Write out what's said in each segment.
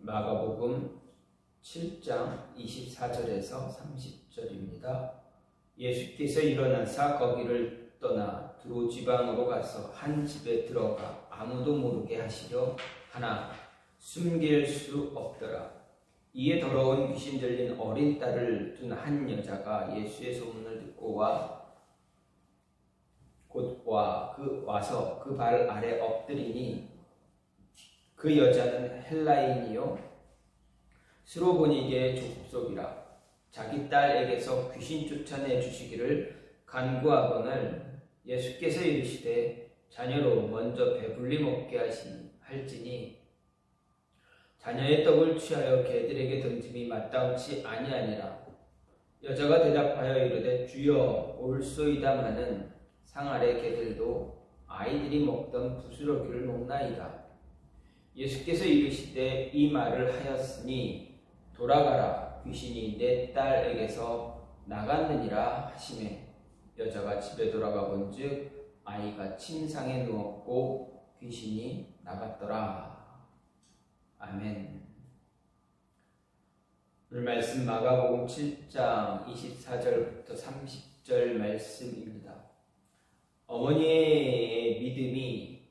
마가복음 7장 24절에서 30절입니다. 예수께서 일어나사 거기를 떠나 두로 지방으로 가서 한 집에 들어가 아무도 모르게 하시려 하나 숨길 수 없더라. 이에 더러운 귀신 들린 어린 딸을 둔 한 여자가 예수의 소문을 듣고 와서 그 발 아래 엎드리니, 그 여자는 헬라인이요 스로보니게의 족속이라. 자기 딸에게서 귀신 쫓아내 주시기를 간구하거늘 예수께서 이르시되 자녀로 먼저 배불리 먹게 할지니 자녀의 떡을 취하여 개들에게 던짐이 마땅치 아니하니라. 여자가 대답하여 이르되 주여 올소이다마는 상 아래 개들도 아이들이 먹던 부스러기를 먹나이다. 예수께서 이르시되 이 말을 하였으니 돌아가라, 귀신이 내 딸에게서 나갔느니라 하시매, 여자가 집에 돌아가 본즉 아이가 침상에 누웠고 귀신이 나갔더라. 아멘. 오늘 말씀 마가복음 7장 24절부터 30절 말씀입니다. 어머니의 믿음이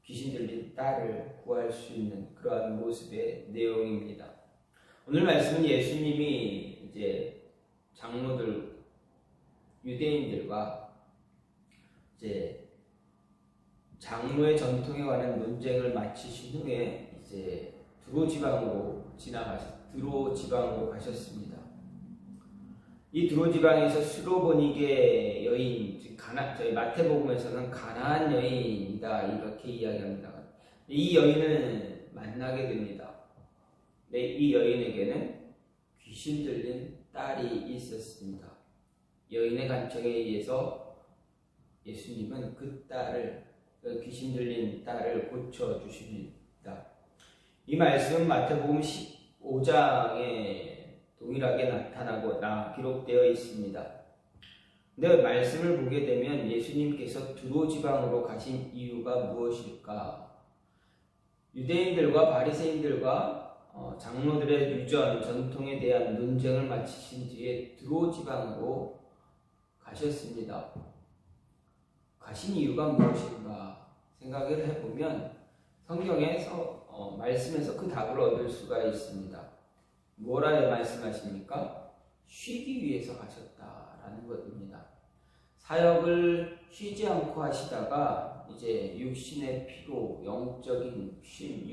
귀신 들린 딸을 구할 수 있는 그러한 모습의 내용입니다. 오늘 말씀은 예수님이 이제 장로들, 유대인들과 이제 장로의 전통에 관한 논쟁을 마치신 후에 이제 두로 지방으로 가셨습니다. 이 두로 지방에서 스로보니게 여인, 즉 저희 마태복음에서는 가나안 여인이다 이렇게 이야기합니다. 이 여인을 만나게 됩니다. 이 여인에게는 귀신 들린 딸이 있었습니다. 여인의 간청에 의해서 예수님은 그 귀신 들린 딸을 고쳐주십니다. 이 말씀은 마태복음 15장에 동일하게 기록되어 있습니다. 근데 말씀을 보게 되면 예수님께서 두로 지방으로 가신 이유가 무엇일까? 유대인들과 바리새인들과 장로들의 유전, 전통에 대한 논쟁을 마치신 뒤에 두로 지방으로 가셨습니다. 가신 이유가 무엇인가 생각을 해보면 성경에서 말씀에서 그 답을 얻을 수가 있습니다. 뭐라 말씀하십니까? 쉬기 위해서 가셨다라는 것입니다. 사역을 쉬지 않고 하시다가 이제 육신의 피로, 영적인 쉼,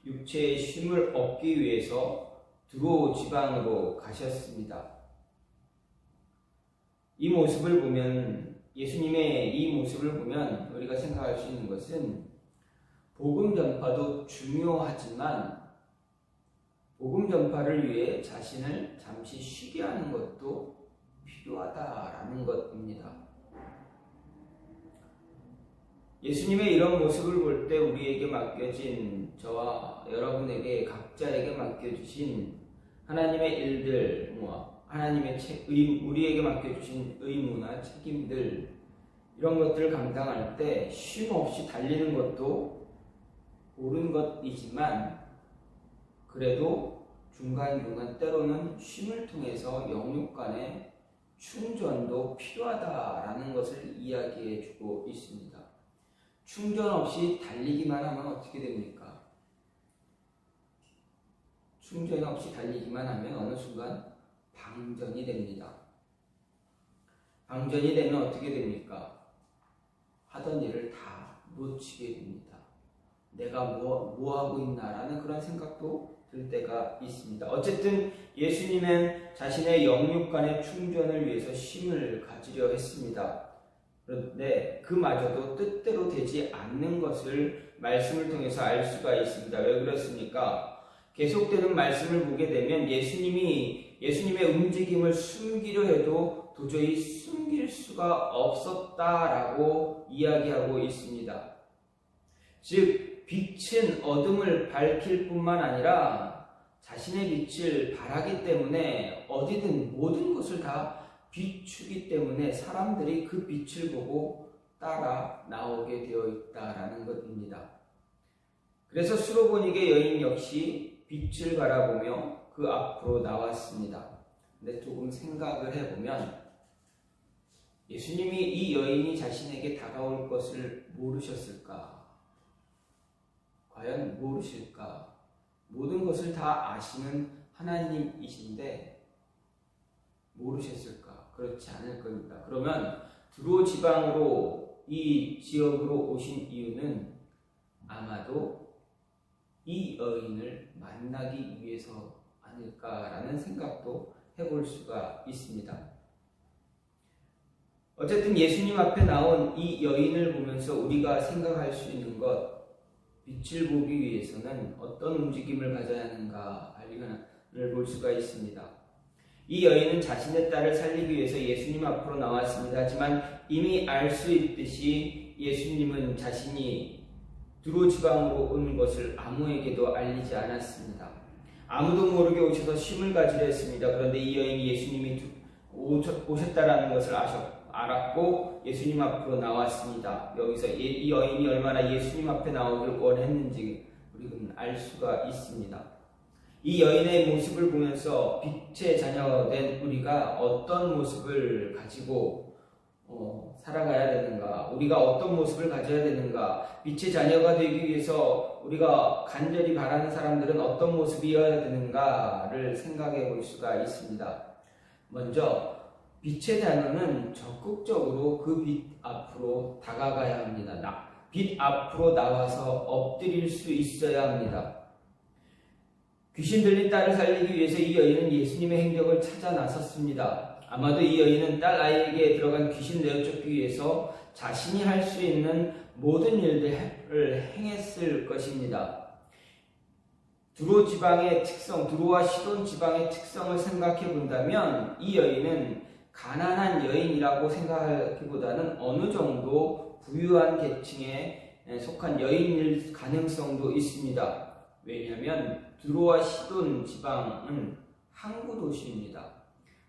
육체의 쉼을 얻기 위해서 두로 지방으로 가셨습니다. 예수님의 이 모습을 보면 우리가 생각할 수 있는 것은 복음 전파도 중요하지만 복음 전파를 위해 자신을 잠시 쉬게 하는 것도 필요하다라는 것입니다. 예수님의 이런 모습을 볼 때 우리에게 맡겨진, 저와 여러분에게 각자에게 맡겨주신 하나님의 일들, 우리에게 맡겨주신 의무나 책임들, 이런 것들을 감당할 때 쉼 없이 달리는 것도 옳은 것이지만 그래도 중간중간 때로는 쉼을 통해서 영육 간의 충전도 필요하다라는 것을 이야기해 주고 있습니다. 충전 없이 달리기만 하면 어떻게 됩니까? 충전 없이 달리기만 하면 어느 순간 방전이 됩니다. 방전이 되면 어떻게 됩니까? 하던 일을 다 놓치게 됩니다. 내가 뭐 하고 있나라는 그런 생각도 들 때가 있습니다. 어쨌든 예수님은 자신의 영육 간의 충전을 위해서 쉼을 가지려 했습니다. 그런데 그마저도 뜻대로 되지 않는 것을 말씀을 통해서 알 수가 있습니다. 왜 그렇습니까? 계속되는 말씀을 보게 되면 예수님의 움직임을 숨기려 해도 도저히 숨길 수가 없었다라고 이야기하고 있습니다. 즉 빛은 어둠을 밝힐 뿐만 아니라 자신의 빛을 발하기 때문에 어디든 모든 것을 다 비추기 때문에 사람들이 그 빛을 보고 따라 나오게 되어 있다라는 것입니다. 그래서 수로보니게 여인 역시 빛을 바라보며 그 앞으로 나왔습니다. 근데 조금 생각을 해보면 예수님이 이 여인이 자신에게 다가올 것을 모르셨을까? 과연 모르실까? 모든 것을 다 아시는 하나님이신데 모르셨을까? 그렇지 않을 겁니다. 그러면 두로 지방으로 이 지역으로 오신 이유는 아마도 이 여인을 만나기 위해서 아닐까라는 생각도 해볼 수가 있습니다. 어쨌든 예수님 앞에 나온 이 여인을 보면서 우리가 생각할 수 있는 것, 빛을 보기 위해서는 어떤 움직임을 가져야 하는가 를 볼 수가 있습니다. 이 여인은 자신의 딸을 살리기 위해서 예수님 앞으로 나왔습니다. 하지만 이미 알 수 있듯이 예수님은 자신이 두로 지방으로 온 것을 아무에게도 알리지 않았습니다. 아무도 모르게 오셔서 쉼을 가지려 했습니다. 그런데 이 여인이 예수님이 오셨다라는 것을 알았고 예수님 앞으로 나왔습니다. 여기서 이 여인이 얼마나 예수님 앞에 나오길 원했는지 우리는 알 수가 있습니다. 이 여인의 모습을 보면서 빛의 자녀가 된 우리가 어떤 모습을 가지고 살아가야 되는가, 우리가 어떤 모습을 가져야 되는가, 빛의 자녀가 되기 위해서 우리가 간절히 바라는 사람들은 어떤 모습이어야 되는가를 생각해 볼 수가 있습니다. 먼저 빛의 자녀는 적극적으로 그 빛 앞으로 다가가야 합니다. 빛 앞으로 나와서 엎드릴 수 있어야 합니다. 귀신 들린 딸을 살리기 위해서 이 여인은 예수님의 행적을 찾아 나섰습니다. 아마도 이 여인은 딸 아이에게 들어간 귀신 내어쫓기 위해서 자신이 할 수 있는 모든 일들을 행했을 것입니다. 두로 지방의 특성, 두로와 시돈 지방의 특성을 생각해 본다면 이 여인은 가난한 여인이라고 생각하기보다는 어느 정도 부유한 계층에 속한 여인일 가능성도 있습니다. 왜냐하면 두로와 시돈 지방은 항구 도시입니다.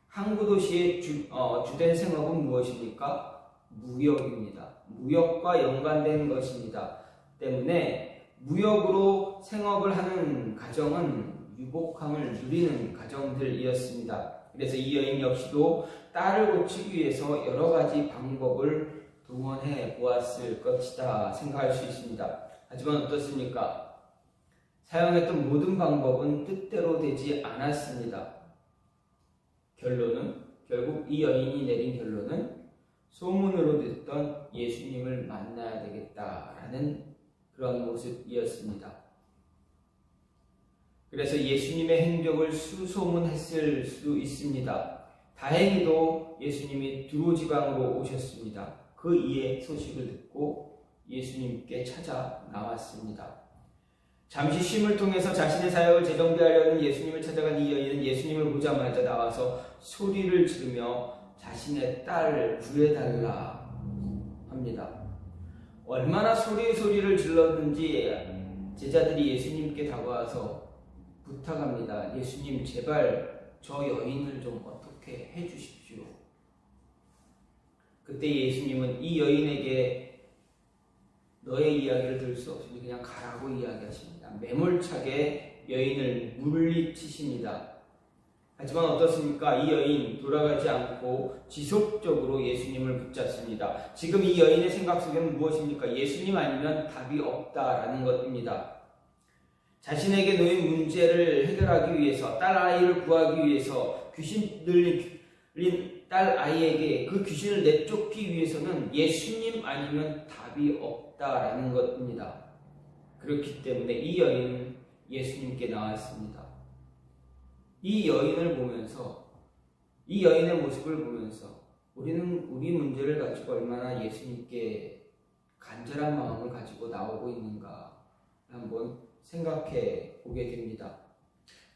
항구 도시의 주된 생업은 무엇입니까? 무역입니다. 무역과 연관된 것입니다. 때문에 무역으로 생업을 하는 가정은 유복함을 누리는 가정들이었습니다. 그래서 이 여인 역시도 딸을 고치기 위해서 여러 가지 방법을 동원해 보았을 것이다 생각할 수 있습니다. 하지만 어떻습니까? 사용했던 모든 방법은 뜻대로 되지 않았습니다. 결국 이 여인이 내린 결론은 소문으로 듣던 예수님을 만나야 되겠다라는 그런 모습이었습니다. 그래서 예수님의 행적을 수소문했을 수 있습니다. 다행히도 예수님이 두로 지방으로 오셨습니다. 그 이의 소식을 듣고 예수님께 찾아 나왔습니다. 잠시 쉼을 통해서 자신의 사역을 재정비하려는 예수님을 찾아간 이 여인은 예수님을 보자마자 나와서 소리를 지르며 자신의 딸을 구해달라 합니다. 얼마나 소리를 질렀는지 제자들이 예수님께 다가와서 부탁합니다. 예수님, 제발 저 여인을 좀 어떻게 해주십시오. 그때 예수님은 이 여인에게 너의 이야기를 들을 수 없으니 그냥 가라고 이야기하십니다. 매몰차게 여인을 물리치십니다. 하지만 어떻습니까? 이 여인 돌아가지 않고 지속적으로 예수님을 붙잡습니다. 지금 이 여인의 생각 속에는 무엇입니까? 예수님 아니면 답이 없다라는 것입니다. 자신에게 놓인 문제를 해결하기 위해서, 딸 아이를 구하기 위해서 귀신 들린 딸 아이에게 그 귀신을 내쫓기 위해서는 예수님 아니면 답이 없다라는 것입니다. 그렇기 때문에 이 여인은 예수님께 나왔습니다. 이 여인을 보면서, 이 여인의 모습을 보면서 우리는 우리 문제를 가지고 얼마나 예수님께 간절한 마음을 가지고 나오고 있는가 한번 생각해 보게 됩니다.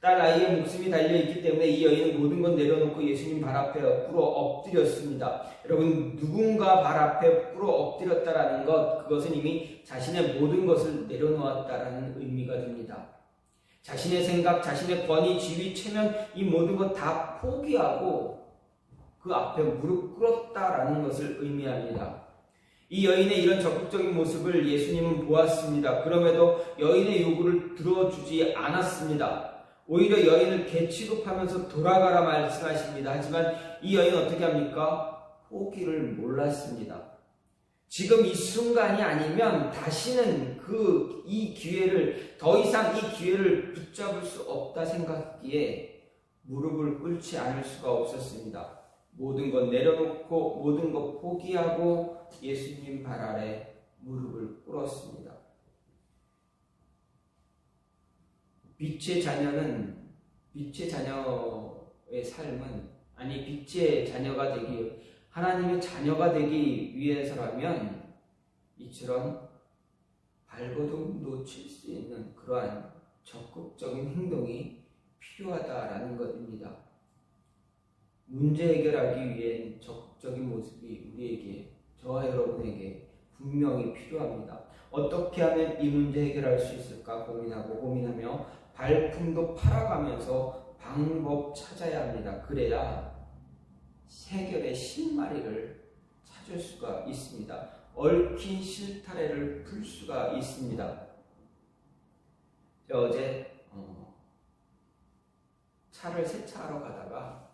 딸 아이의 목숨이 달려있기 때문에 이 여인은 모든 것 내려놓고 예수님 발 앞에 꿇어 엎드렸습니다. 여러분, 누군가 발 앞에 꿇어 엎드렸다라는 것, 그것은 이미 자신의 모든 것을 내려놓았다라는 의미가 됩니다. 자신의 생각, 자신의 권위, 지위, 체면, 이 모든 것 다 포기하고 그 앞에 무릎 꿇었다라는 것을 의미합니다. 이 여인의 이런 적극적인 모습을 예수님은 보았습니다. 그럼에도 여인의 요구를 들어주지 않았습니다. 오히려 여인을 개취급하면서 돌아가라 말씀하십니다. 하지만 이 여인은 어떻게 합니까? 포기를 몰랐습니다. 지금 이 순간이 아니면 다시는 이 기회를, 더 이상 이 기회를 붙잡을 수 없다 생각했기에 무릎을 꿇지 않을 수가 없었습니다. 모든 것 내려놓고 모든 것 포기하고 예수님 발 아래 무릎을 꿇었습니다. 빛의 자녀의 삶은, 빛의 자녀가 되기, 하나님의 자녀가 되기 위해서라면 이처럼 발버둥 놓칠 수 있는 그러한 적극적인 행동이 필요하다라는 것입니다. 문제 해결하기 위한 적극적인 모습이 우리에게, 저와 여러분에게 분명히 필요합니다. 어떻게 하면 이 문제 해결할 수 있을까 고민하며 발품도 팔아가면서 방법 찾아야 합니다. 그래야 해결의 실마리를 찾을 수가 있습니다. 얽힌 실타래를 풀 수가 있습니다. 제가 어제 차를 세차하러 가다가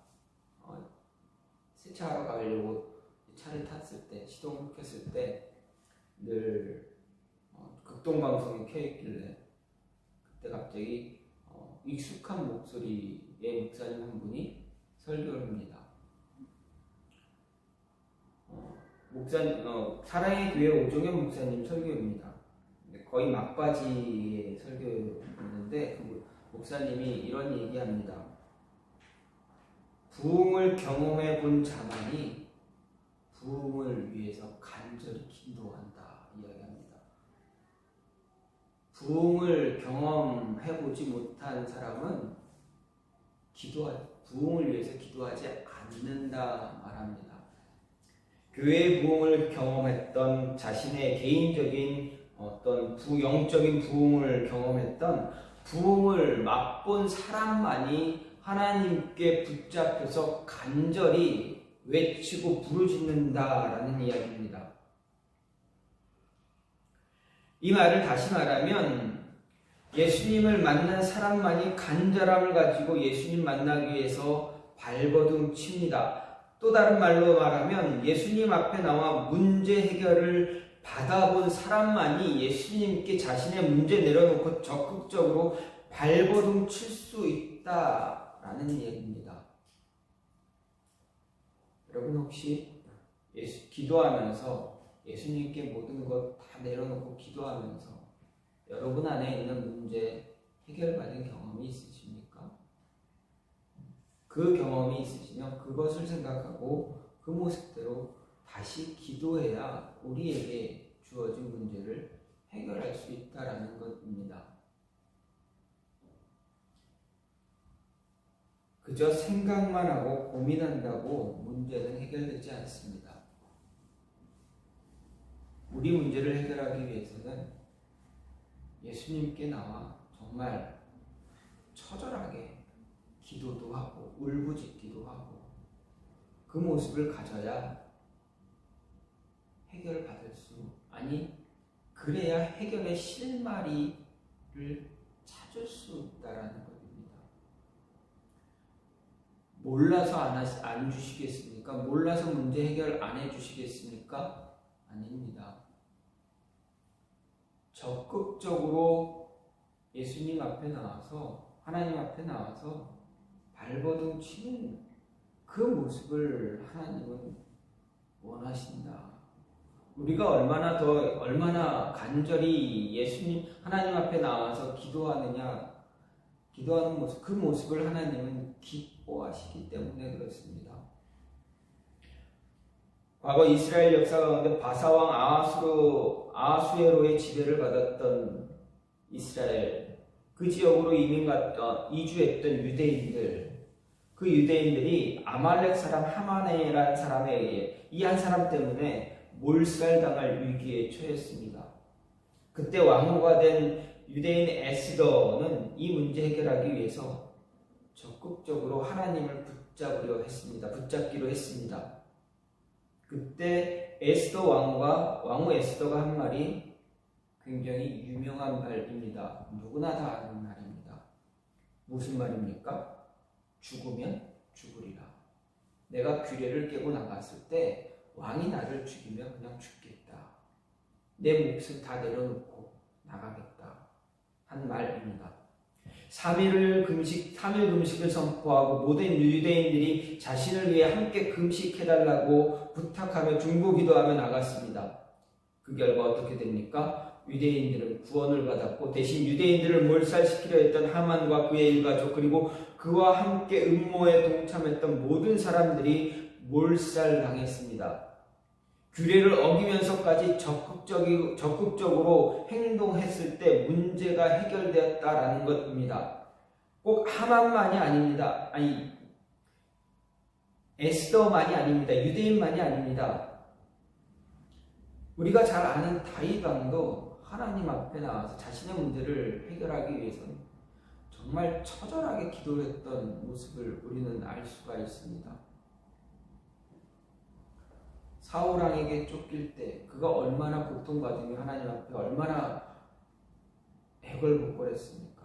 세차하러 가려고 차를 탔을 때, 시동을 켰을 때 늘 극동방송이 켜있길래 그때 갑자기 익숙한 목소리의 목사님 한 분이 설교를 합니다. 사랑의 교회 오종현 목사님 설교입니다. 거의 막바지의 설교였는데 그 목사님이 이런 얘기합니다. 부흥을 경험해 본 자만이 부흥을 위해서 간절히 기도한다 이야기합니다. 부흥을 경험해 보지 못한 사람은 부흥을 위해서 기도하지 않는다 말합니다. 교회의 부흥을 경험했던, 자신의 개인적인 어떤 영적인 부흥을 경험했던, 부흥을 맛본 사람만이 하나님께 붙잡혀서 간절히 외치고 부르짖는다라는 이야기입니다. 이 말을 다시 말하면 예수님을 만난 사람만이 간절함을 가지고 예수님 만나기 위해서 발버둥 칩니다. 또 다른 말로 말하면 예수님 앞에 나와 문제 해결을 받아본 사람만이 예수님께 자신의 문제 내려놓고 적극적으로 발버둥 칠 수 있다라는 얘기입니다. 여러분 혹시 기도하면서 예수님께 모든 것 다 내려놓고 기도하면서 여러분 안에 있는 문제 해결받은 경험이 있으십니까? 그 경험이 있으시면 그것을 생각하고 그 모습대로 다시 기도해야 우리에게 주어진 문제를 해결할 수 있다라는 것입니다. 그저 생각만 하고 고민한다고 문제는 해결되지 않습니다. 우리 문제를 해결하기 위해서는 예수님께 나와 정말 처절하게 기도도 하고 울부짖기도 하고 그 모습을 가져야 해결받을 그래야 해결의 실마리를 찾을 수 있다라는 것입니다. 몰라서 안 주시겠습니까? 몰라서 문제 해결 안 해주시겠습니까? 아닙니다. 적극적으로 예수님 앞에 나와서, 하나님 앞에 나와서 발버둥 치는 그 모습을 하나님은 원하신다. 우리가 얼마나 간절히 하나님 앞에 나와서 기도하는 모습, 그 모습을 하나님은 기뻐하시기 때문에 그렇습니다. 과거 이스라엘 역사 가운데 바사왕 아하수에로의 지배를 받았던 이스라엘, 그 지역으로 이주했던 유대인들, 그 유대인들이 아말렉 사람 하만에라는 사람에 의해 이 한 사람 때문에 몰살당할 위기에 처했습니다. 그때 왕후가 된 유대인 에스더는 이 문제 해결하기 위해서 적극적으로 하나님을 붙잡기로 했습니다. 그때 에스더 왕후 에스더가 한 말이 굉장히 유명한 말입니다. 누구나 다 아는 말입니다. 무슨 말입니까? 죽으면 죽으리라. 내가 규례를 깨고 나갔을 때 왕이 나를 죽이면 그냥 죽겠다. 내 몫을 다 내려놓고 나가겠다. 한 말입니다. 3일 금식을 선포하고 모든 유대인들이 자신을 위해 함께 금식해달라고 부탁하며 중보기도하며 나갔습니다. 그 결과 어떻게 됩니까? 유대인들은 구원을 받았고 대신 유대인들을 몰살시키려 했던 하만과 그의 일가족 그리고 그와 함께 음모에 동참했던 모든 사람들이 몰살당했습니다. 규례를 어기면서까지 적극적으로 행동했을 때 문제가 해결되었다라는 것입니다. 꼭 하만만이 아닙니다. 아니, 에스더만이 아닙니다. 유대인만이 아닙니다. 우리가 잘 아는 다윗 왕도 하나님 앞에 나와서 자신의 문제를 해결하기 위해서는 정말 처절하게 기도를 했던 모습을 우리는 알 수가 있습니다. 사울왕에게 쫓길 때 그가 얼마나 고통받으며 하나님 앞에 얼마나 애걸복걸했습니까?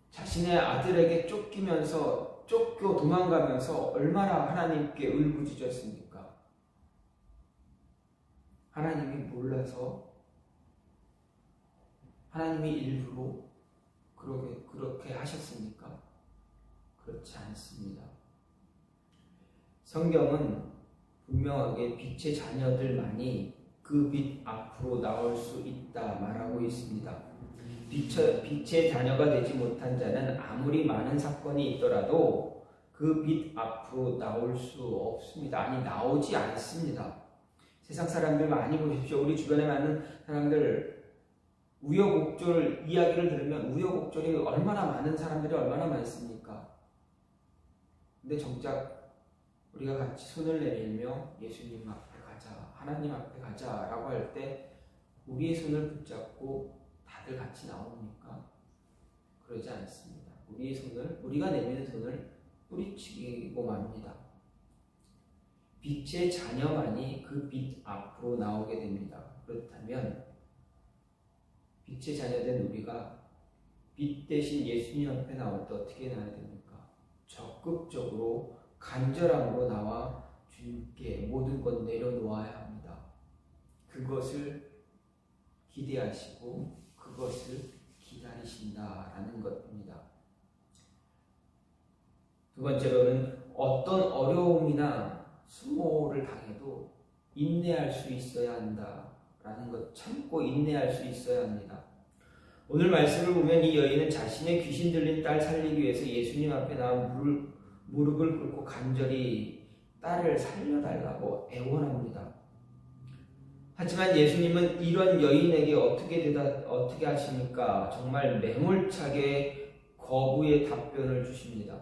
자신의 아들에게 쫓겨 도망가면서 얼마나 하나님께 울부짖었습니까? 하나님이 몰라서 하나님이 일부러 그렇게 하셨습니까? 그렇지 않습니다. 성경은 분명하게 빛의 자녀들만이 그 빛 앞으로 나올 수 있다 말하고 있습니다. 빛의 자녀가 되지 못한 자는 아무리 많은 사건이 있더라도 그 빛 앞으로 나올 수 없습니다. 아니, 나오지 않습니다. 세상 사람들 많이 보십시오. 우리 주변에 많은 사람들 우여곡절 이야기를 들으면 우여곡절이 얼마나 많은 사람들이 얼마나 많습니까? 근데 정작 우리가 같이 손을 내밀며 예수님 앞에 가자, 하나님 앞에 가자 라고 할 때 우리의 손을 붙잡고 다들 같이 나옵니까? 그러지 않습니다. 우리가 내미는 손을 뿌리치고 맙니다. 빛의 자녀만이 그 빛 앞으로 나오게 됩니다. 그렇다면 빛의 자녀된 우리가 빛 대신 예수님 앞에 나올 때 어떻게 나야 됩니까? 적극적으로 간절함으로 나와 주님께 모든 것 내려놓아야 합니다. 그것을 기대하시고 그것을 기다리신다라는 것입니다. 두 번째로는 어떤 어려움이나 수모를 당해도 인내할 수 있어야 한다라는 것, 참고 인내할 수 있어야 합니다. 오늘 말씀을 보면 이 여인은 자신의 귀신 들린 딸 살리기 위해서 예수님 앞에 나와 무릎을 꿇고 간절히 딸을 살려달라고 애원합니다. 하지만 예수님은 이런 여인에게 어떻게 하십니까? 정말 매몰차게 거부의 답변을 주십니다.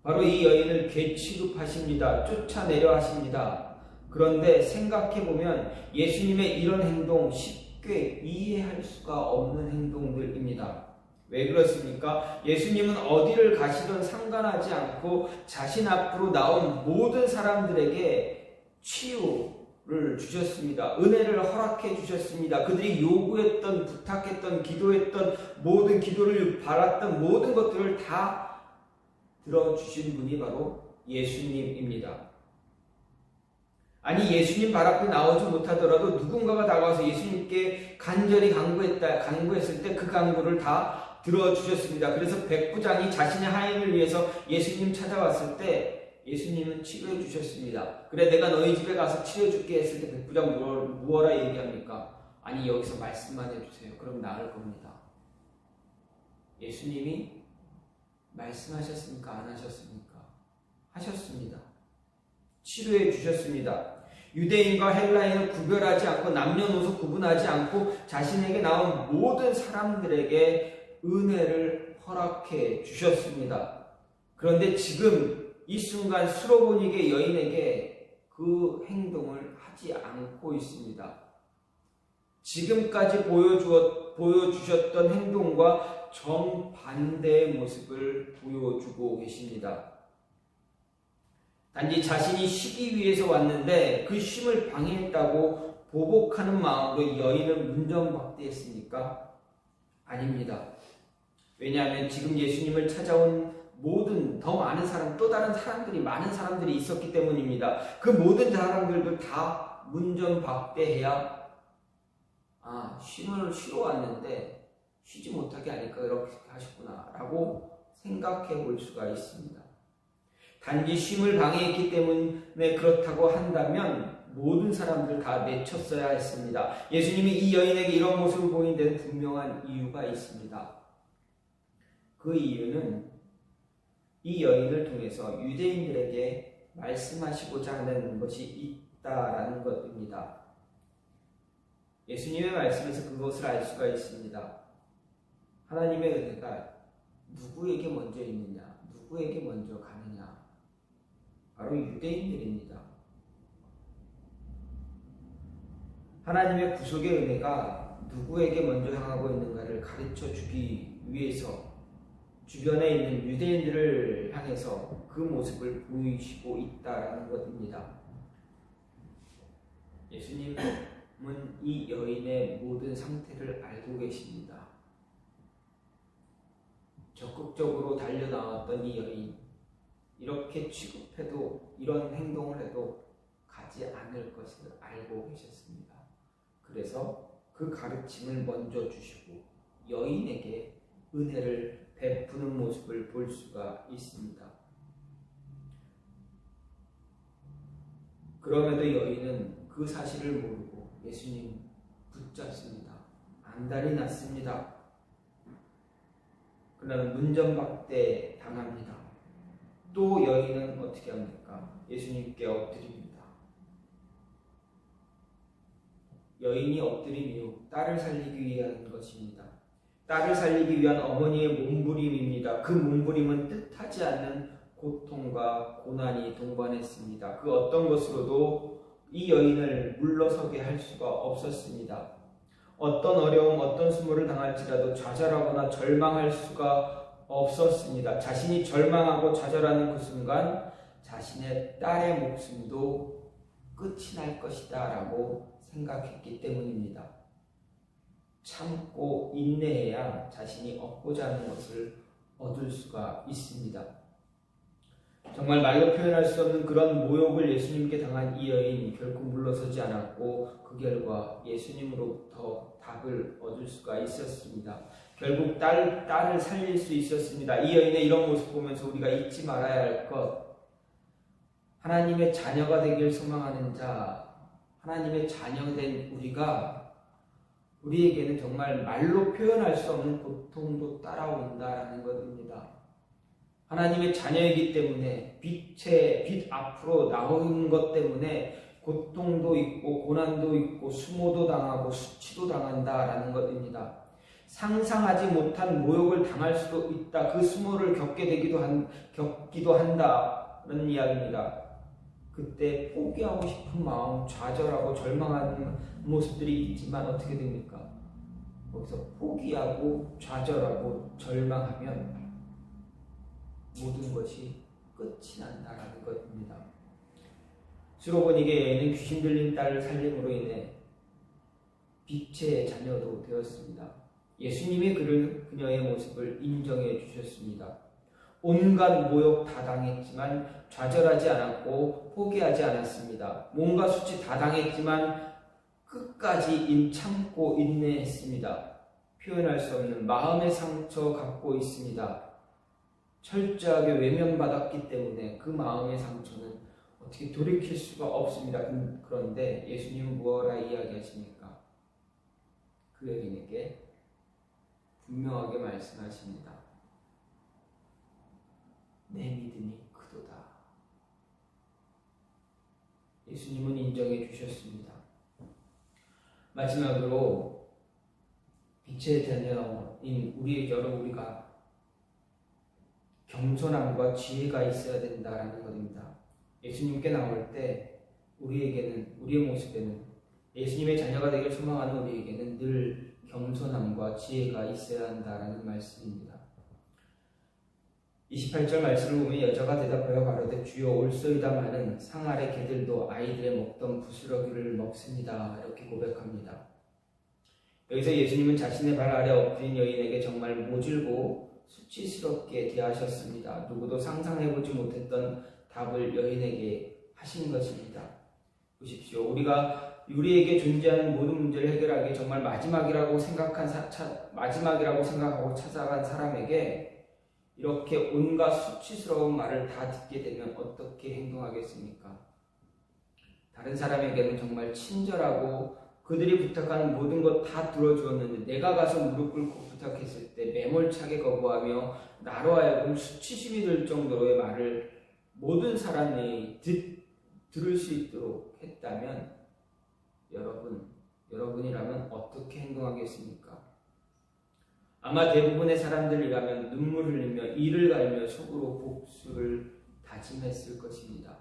바로 이 여인을 괴취급하십니다. 쫓아내려 하십니다. 그런데 생각해보면 예수님의 이런 행동 쉽게 이해할 수가 없는 행동들입니다. 왜 그렇습니까? 예수님은 어디를 가시든 상관하지 않고 자신 앞으로 나온 모든 사람들에게 치유를 주셨습니다. 은혜를 허락해 주셨습니다. 그들이 요구했던, 부탁했던, 기도했던 모든 기도를 바랐던 모든 것들을 다 들어주신 분이 바로 예수님입니다. 아니, 예수님 발 앞에 나오지 못하더라도 누군가가 다가와서 예수님께 간절히 간구했을 때 그 간구를 다 들어주셨습니다. 그래서 백부장이 자신의 하인을 위해서 예수님 찾아왔을 때 예수님은 치료해 주셨습니다. 그래, 내가 너희 집에 가서 치료해 줄게 했을 때 백부장 무엇라 얘기합니까? 아니, 여기서 말씀만 해주세요. 그럼 나을 겁니다. 예수님이 말씀하셨습니까? 안 하셨습니까? 하셨습니다. 치료해 주셨습니다. 유대인과 헬라인을 구별하지 않고 남녀노소 구분하지 않고 자신에게 나온 모든 사람들에게 은혜를 허락해 주셨습니다. 그런데 지금 이 순간 수로보니게 여인에게 그 행동을 하지 않고 있습니다. 지금까지 보여주셨던 행동과 정반대의 모습을 보여주고 계십니다. 단지 자신이 쉬기 위해서 왔는데 그 쉼을 방해했다고 보복하는 마음으로 여인을 문전박대했습니까? 아닙니다. 왜냐하면 지금 예수님을 찾아온 모든 더 많은 사람, 또 다른 사람들이, 많은 사람들이 있었기 때문입니다. 그 모든 사람들도 다 문전박대해야 쉼을 쉬러 왔는데 쉬지 못하게 하니까 이렇게 하셨구나 라고 생각해 볼 수가 있습니다. 단지 쉼을 방해했기 때문에 그렇다고 한다면 모든 사람들 다 내쳤어야 했습니다. 예수님이 이 여인에게 이런 모습을 보인 데는 분명한 이유가 있습니다. 그 이유는 이 여인을 통해서 유대인들에게 말씀하시고자 하는 것이 있다라는 것입니다. 예수님의 말씀에서 그것을 알 수가 있습니다. 하나님의 은혜가 누구에게 먼저 있느냐, 누구에게 먼저 가느냐, 바로 유대인들입니다. 하나님의 구속의 은혜가 누구에게 먼저 향하고 있는가를 가르쳐 주기 위해서 주변에 있는 유대인들을 향해서 그 모습을 보이시고 있다는 것입니다. 예수님은 이 여인의 모든 상태를 알고 계십니다. 적극적으로 달려나왔던 이 여인, 이렇게 취급해도, 이런 행동을 해도 가지 않을 것을 알고 계셨습니다. 그래서 그 가르침을 먼저 주시고 여인에게 은혜를 베푸는 모습을 볼 수가 있습니다. 그럼에도 여인은 그 사실을 모르고 예수님 붙잡습니다. 안달이 났습니다. 그러나 문전박대 당합니다. 또 여인은 어떻게 합니까? 예수님께 엎드립니다. 여인이 엎드린 이유, 딸을 살리기 위한 것입니다. 딸을 살리기 위한 어머니의 몸부림입니다. 그 몸부림은 뜻하지 않는 고통과 고난이 동반했습니다. 그 어떤 것으로도 이 여인을 물러서게 할 수가 없었습니다. 어떤 어려움, 어떤 수모를 당할지라도 좌절하거나 절망할 수가 없었습니다. 자신이 절망하고 좌절하는 그 순간 자신의 딸의 목숨도 끝이 날 것이다 라고 생각했기 때문입니다. 참고 인내해야 자신이 얻고자 하는 것을 얻을 수가 있습니다. 정말 말로 표현할 수 없는 그런 모욕을 예수님께 당한 이 여인, 결코 물러서지 않았고 그 결과 예수님으로부터 답을 얻을 수가 있었습니다. 결국 딸을 살릴 수 있었습니다. 이 여인의 이런 모습 보면서 우리가 잊지 말아야 할 것, 하나님의 자녀가 되길 소망하는 자, 하나님의 자녀된 우리에게는 정말 말로 표현할 수 없는 고통도 따라온다라는 것입니다. 하나님의 자녀이기 때문에 빛 앞으로 나오는 것 때문에 고통도 있고 고난도 있고 수모도 당하고 수치도 당한다라는 것입니다. 상상하지 못한 모욕을 당할 수도 있다. 그 수모를 겪기도 한다는 이야기입니다. 그때 포기하고 싶은 마음, 좌절하고 절망하는 모습들이 있지만 어떻게 됩니까? 거기서 포기하고 좌절하고 절망하면 모든 것이 끝이 난다라는 것입니다. 수로보니게 여인은 귀신 들린 딸을 살림으로 인해 빛의 자녀도 되었습니다. 예수님이 그녀의 모습을 인정해 주셨습니다. 온갖 모욕 다 당했지만 좌절하지 않았고 포기하지 않았습니다. 몸과 수치 다 당했지만 끝까지 참고 인내했습니다. 표현할 수 없는 마음의 상처 갖고 있습니다. 철저하게 외면받았기 때문에 그 마음의 상처는 어떻게 돌이킬 수가 없습니다. 그런데 예수님은 무엇라 이야기하십니까? 그 여인에게 분명하게 말씀하십니다. 내 믿음이 크도다. 예수님은 인정해 주셨습니다. 마지막으로 빛의 자녀인 우리가 겸손함과 지혜가 있어야 된다라는 것입니다. 예수님께 나올 때 우리의 모습에는 예수님의 자녀가 되길 소망하는 우리에게는 늘 겸손함과 지혜가 있어야 한다라는 말씀입니다. 28절 말씀을 보면 여자가 대답하여 가로되 주여 올소이다마는 상 아래 개들도 아이들의 먹던 부스러기를 먹습니다. 이렇게 고백합니다. 여기서 예수님은 자신의 발 아래 엎드린 여인에게 정말 모질고 수치스럽게 대하셨습니다. 누구도 상상해보지 못했던 답을 여인에게 하신 것입니다. 보십시오. 우리에게 존재하는 모든 문제를 해결하기 정말 마지막이라고 생각하고 찾아간 사람에게 이렇게 온갖 수치스러운 말을 다 듣게 되면 어떻게 행동하겠습니까? 다른 사람에게는 정말 친절하고 그들이 부탁하는 모든 것 다 들어주었는데 내가 가서 무릎 꿇고 부탁했을 때 매몰차게 거부하며 나로 하여금 수치심이 들 정도로의 말을 모든 사람이 들을 수 있도록 했다면 여러분이라면 어떻게 행동하겠습니까? 아마 대부분의 사람들이라면 눈물 흘리며 이를 갈며 속으로 복수를 다짐했을 것입니다.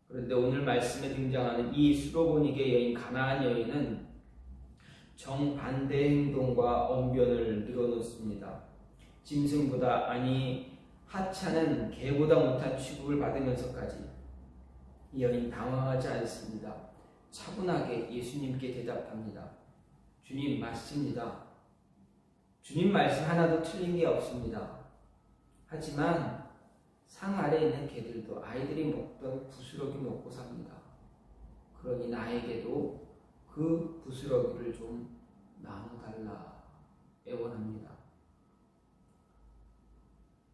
그런데 오늘 말씀에 등장하는 이 수로보니게 여인 가나안 여인은 정반대 행동과 언변을 늘어놓습니다. 짐승보다 아니 하찮은 개보다 못한 취급을 받으면서까지 이 여인 당황하지 않습니다. 차분하게 예수님께 대답합니다. 주님 맞습니다. 주님 말씀 하나도 틀린 게 없습니다. 하지만 상 아래에 있는 개들도 아이들이 먹던 부스러기 먹고 삽니다. 그러니 나에게도 그 부스러기를 좀 나눠달라 애원합니다.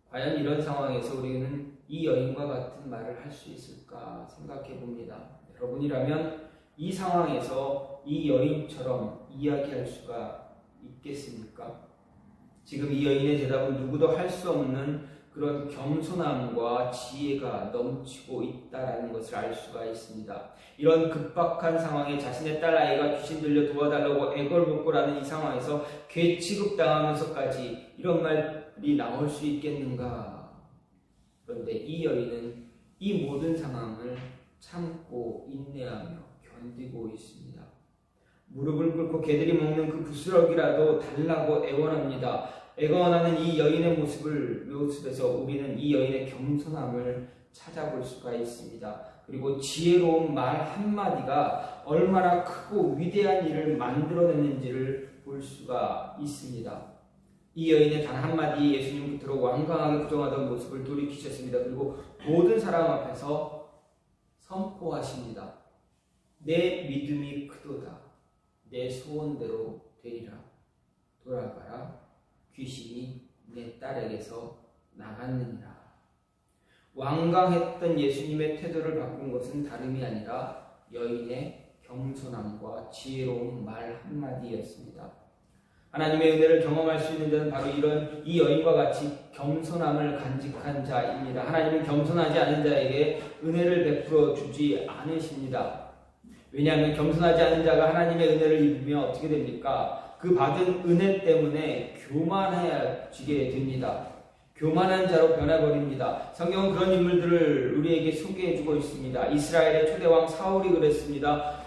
과연 이런 상황에서 우리는 이 여인과 같은 말을 할 수 있을까 생각해 봅니다. 여러분이라면 이 상황에서 이 여인처럼 이야기할 수가 있겠습니까? 지금 이 여인의 대답은 누구도 할 수 없는 그런 겸손함과 지혜가 넘치고 있다는 것을 알 수가 있습니다. 이런 급박한 상황에 자신의 딸 아이가 귀신 들려 도와달라고 애걸복걸하는 이 상황에서 괴 취급당하면서까지 이런 말이 나올 수 있겠는가? 그런데 이 여인은 이 모든 상황을 참고 인내하며 견디고 있습니다. 무릎을 꿇고 개들이 먹는 그 부스러기라도 달라고 애원합니다. 애원하는 이 여인의 모습에서 우리는 이 여인의 겸손함을 찾아볼 수가 있습니다. 그리고 지혜로운 말 한마디가 얼마나 크고 위대한 일을 만들어냈는지를 볼 수가 있습니다. 이 여인의 단 한마디 예수님 곁으로 완강하게 부정하던 모습을 돌이키셨습니다. 그리고 모든 사람 앞에서 선포하십니다. 내 믿음이 크도다. 내 소원대로 되리라. 돌아가라. 귀신이 내 딸에게서 나갔느니라. 완강했던 예수님의 태도를 바꾼 것은 다름이 아니라 여인의 겸손함과 지혜로운 말 한마디였습니다. 하나님의 은혜를 경험할 수 있는 자는 바로 이 여인과 같이 겸손함을 간직한 자입니다. 하나님은 겸손하지 않은 자에게 은혜를 베풀어 주지 않으십니다. 왜냐하면 겸손하지 않은 자가 하나님의 은혜를 입으면 어떻게 됩니까? 그 받은 은혜 때문에 교만해지게 됩니다. 교만한 자로 변해버립니다. 성경은 그런 인물들을 우리에게 소개해주고 있습니다. 이스라엘의 초대왕 사울이 그랬습니다.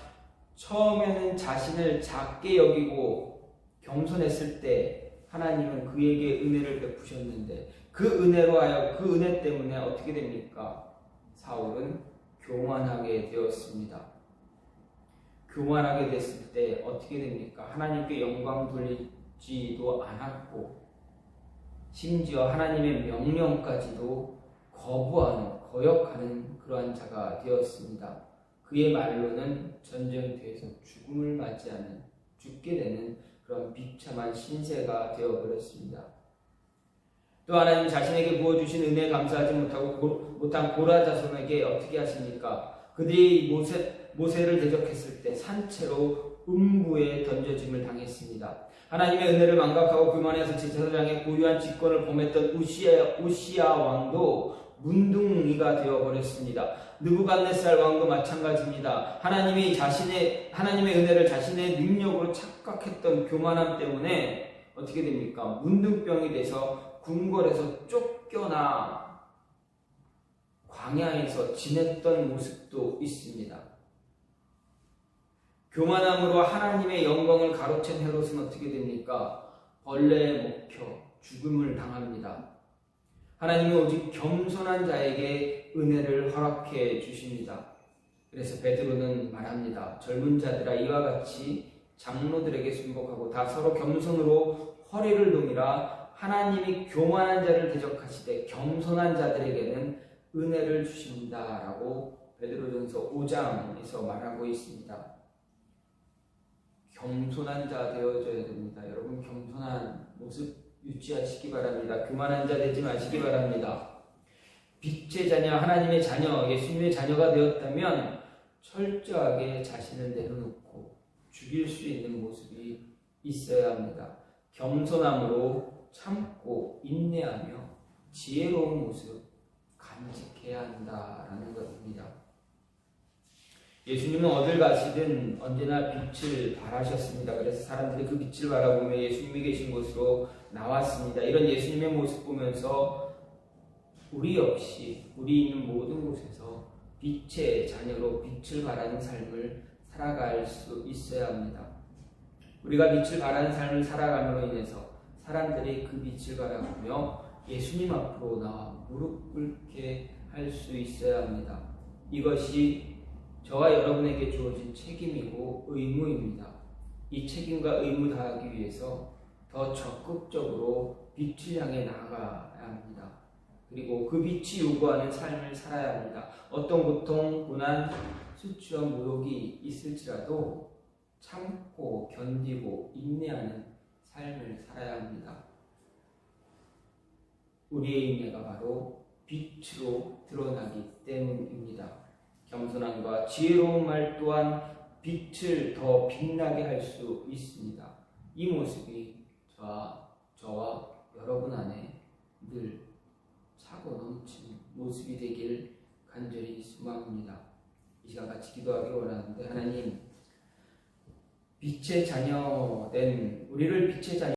처음에는 자신을 작게 여기고 겸손했을 때 하나님은 그에게 은혜를 베푸셨는데 그 은혜 때문에 어떻게 됩니까? 사울은 교만하게 되었습니다. 교만하게 됐을 때 어떻게 됩니까? 하나님께 영광 돌리지도 않았고 심지어 하나님의 명령까지도 거역하는 그러한 자가 되었습니다. 그의 말로는 전쟁터에서 죽음을 맞이하는, 죽게 되는 그런 비참한 신세가 되어버렸습니다. 또 하나님 자신에게 부어주신 은혜에 감사하지 못한 고라 자손에게 어떻게 하십니까? 그들이 모세를 대적했을 때 산채로 음부에 던져짐을 당했습니다. 하나님의 은혜를 망각하고 교만해서 제사장의 고유한 직권을 범했던 우시야 왕도 문둥이가 되어버렸습니다. 느부갓네살 왕도 마찬가지입니다. 하나님의 은혜를 자신의 능력으로 착각했던 교만함 때문에 어떻게 됩니까? 문둥병이 돼서 궁궐에서 쫓겨나 광야에서 지냈던 모습도 있습니다. 교만함으로 하나님의 영광을 가로챈 헤롯은 어떻게 됩니까? 벌레에 먹혀 죽음을 당합니다. 하나님은 오직 겸손한 자에게 은혜를 허락해 주십니다. 그래서 베드로는 말합니다. 젊은 자들아 이와 같이 장로들에게 순복하고 다 서로 겸손으로 허리를 동이라. 하나님이 교만한 자를 대적하시되 겸손한 자들에게는 은혜를 주신다라고 베드로전서 5장에서 말하고 있습니다. 겸손한 자 되어줘야 됩니다. 여러분 겸손한 모습 유지하시기 바랍니다. 교만한 자 되지 마시기 바랍니다. 빛의 자녀, 하나님의 자녀, 예수님의 자녀가 되었다면 철저하게 자신을 내려놓고 죽일 수 있는 모습이 있어야 합니다. 겸손함으로 참고 인내하며 지혜로운 모습 간직해야 한다라는 것입니다. 예수님은 어딜 가시든 언제나 빛을 발하셨습니다. 그래서 사람들이 그 빛을 바라보며 예수님이 계신 곳으로 나왔습니다. 이런 예수님의 모습 보면서 우리 역시 우리 있는 모든 곳에서 빛의 자녀로 빛을 발하는 삶을 살아갈 수 있어야 합니다. 우리가 빛을 발하는 삶을 살아감으로 인해서 사람들이 그 빛을 바라보며 예수님 앞으로 나와 무릎 꿇게 할 수 있어야 합니다. 이것이 저와 여러분에게 주어진 책임이고 의무입니다. 이 책임과 의무 다하기 위해서 더 적극적으로 빛을 향해 나아가야 합니다. 그리고 그 빛이 요구하는 삶을 살아야 합니다. 어떤 고통, 고난, 수치와 모욕이 있을지라도 참고 견디고 인내하는 삶을 살아야 합니다. 우리의 인내가 바로 빛으로 드러나기 때문입니다. 겸손함과 지혜로운 말 또한 빛을 더 빛나게 할 수 있습니다. 이 모습이 저와 여러분 안에 늘 차고 넘치는 모습이 되길 간절히 소망합니다. 이 시간 같이 기도하기 원하는데, 하나님, 빛의 자녀 된 우리를 빛의 자녀